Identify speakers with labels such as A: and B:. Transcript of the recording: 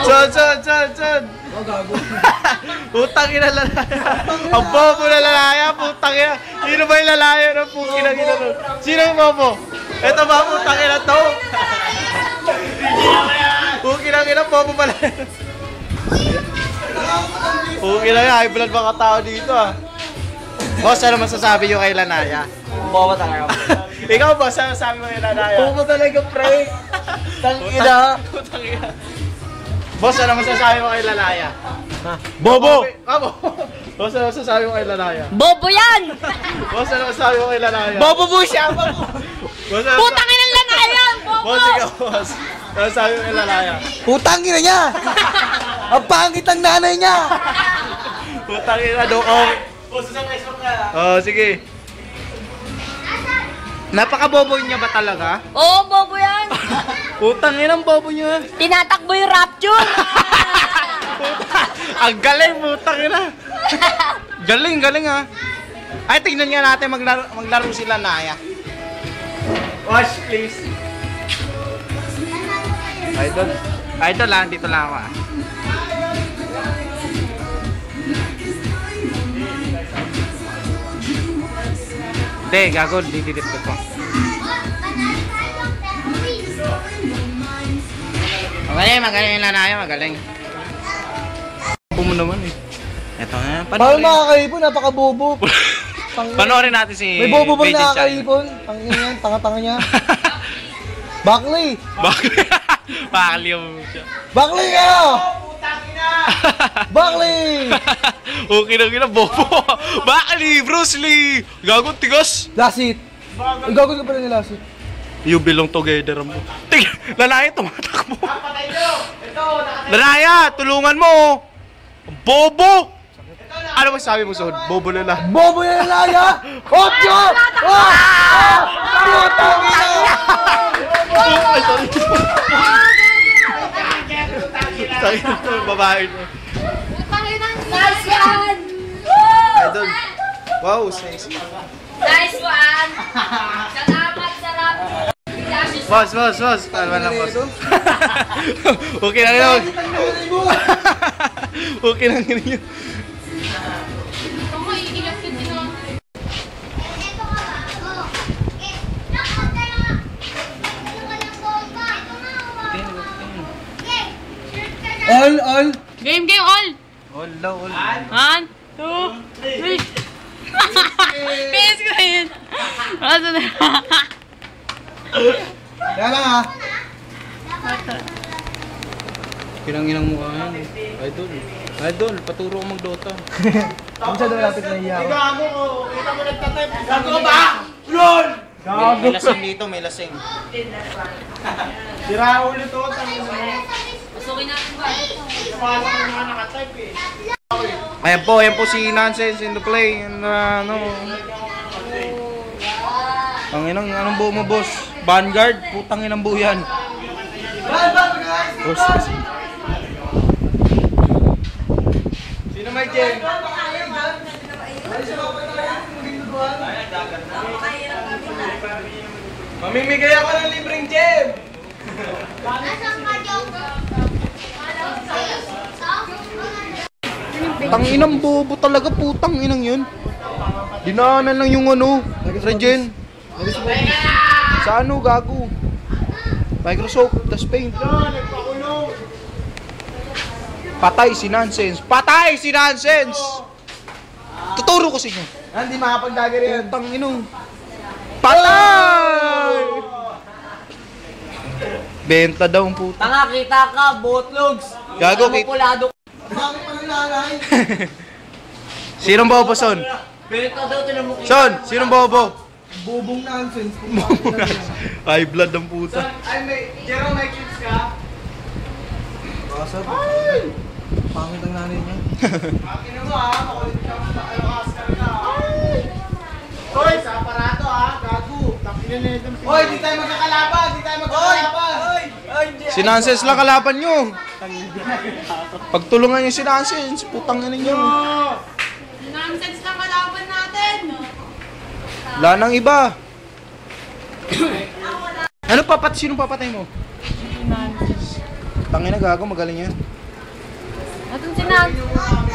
A: Son!
B: Oh, gago.
A: Putang ina lalaya. Ang bobo na lalaya, putang ina. Sino ba yung lalaya ng puki na ginano? Sino yung bobo? Ito ba, putang ina to? Puki na ginano, bobo pala. Puki na nga, high blood mga tao dito ah. Boss, ano masasabi nyo kay Lanaya?
B: Bobo talaga.
A: Ikaw boss, ano masasabi mo kay Lanaya?
B: Bobo talaga, pre. Tangina.
A: Putang ina. Boss, ano masasabi mo kay Lanaya?
B: Bobo!
A: Boss, ano masasabi mo kay Lanaya?
C: Bobo yan!
A: Boss, ano masasabi mo kay Lanaya?
B: Bobo po siya! Bobo!
C: Putang ina lang na yan! Bobo!
A: Boss, ikaw boss. Ano masasabi mo kay Lanaya?
B: Putang ina niya! Ang pangit ang nanay niya!
A: Putang ina, doong. Boss, isang Facebook ka. Oo, sige. Napaka-bobo niya ba talaga?
C: Oo, bobo yan!
A: Putang ina, bobo niya.
C: Tinatakbo yung rapture!
A: Ang galing, putang ina. Galing ha. Ay, tignan nga natin maglaro sila Naya. Watch, please. Idol lang, dito lang ako ah. Hindi, gago, dididit ko po. Magaling lang Naya, magaling. Bobo mo naman eh. Eto nga.
B: Paano makakaipon? Napaka-bobo.
A: Panoorin natin si
B: May bobo bang
A: Beijing China.
B: nakakaipon? Tangin yan, tanga-tanga niya. Buckley!
A: Bakli mo siya.
B: Buckley ka! Buckley!
A: Okay na bobo. Bakli, Bruce Lee. Gago, tigas.
B: Lasit! Ay, gagawin ka pala ni Lasit.
A: You belong together mo. Lalaya, tumatakbo. Lalaya, tulungan mo. Bobo! Ano masasabi mo, Son? Bobo na lang.
B: Bobo yan laya! Otyo! Putang ina!
A: Ay, sorry. Sorry, babae mo.
C: Nice one!
A: Idol. Wow, sexy.
C: Nice one! Salamat, sarap!
A: Boss. Kalma na, boss. Okay lang yun. Okay lang yun.
B: All!
C: Game, all!
A: All daw, all.
C: 1, 2, 3. Pinis ko yun. Ano na?
B: Kaya lang ha.
A: Kinanginang mukha yan. Idol, paturo ko mag-Dota.
B: Kung siya daw lapit na iya ako.
A: Gago ko, kita mo nagtatype. Gago ka ba? LOL! May lasing dito, may lasing. Sira ulit to, tangin mo.
C: Pasukin natin ba?
A: Napasok ko mga nakatype eh. Ayan po si Nonsense in the play. Ano? Tanginang, anong buo mo, boss? Vanguard? Putang inang buo yan. Boss. Sino may gem? Mamimigay ako ng libreng gem! Tanginang bobo talaga, putang inang yun. Dinaanan lang yung ano, regen. Sa ano, gago? Microsoft, tas Paint. Patay si Nonsense! Tuturo ko sa inyo.
B: Hindi makapagdagger yan.
A: Putang inong. Patay! Benta daw ang puta.
B: Tanga, kita ka, botlogs.
A: Gago,
B: Pulado. Bakit pa ng nanay?
A: Sinong bobo, Son?
B: Benta daw, tinamukita.
A: Son, sinong bobo?
B: Bobong nonsense.
A: High blood ang puta.
B: Ay, Jero, may kids ka? Kasab. Ay! Pangit ang nanay niya. Akin mo ha, makulit ka mo sa Oscar ka. Ay! Hoy, sa aparato ha, gago. Hoy, di tayo magkakalaban,
A: Si Nonsense lang kalaban nyo. Pagtulungan nyo si Nonsense, putang ina nyo.
C: Nonsense lang kalaban natin!
A: Wala nang iba. Ano sinong papatay mo? Tangina gago, magaling yan.
C: Atun si Nance.